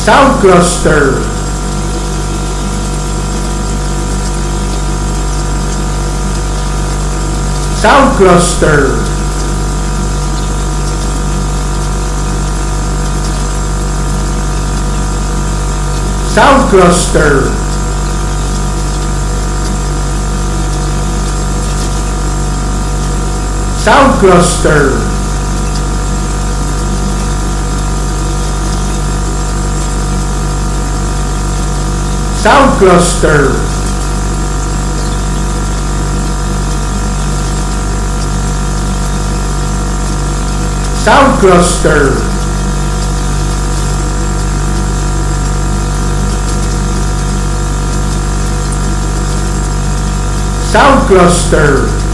Sound cluster. Sound cluster. Sound cluster. Sound cluster. Sound cluster. Sound cluster. Sound cluster.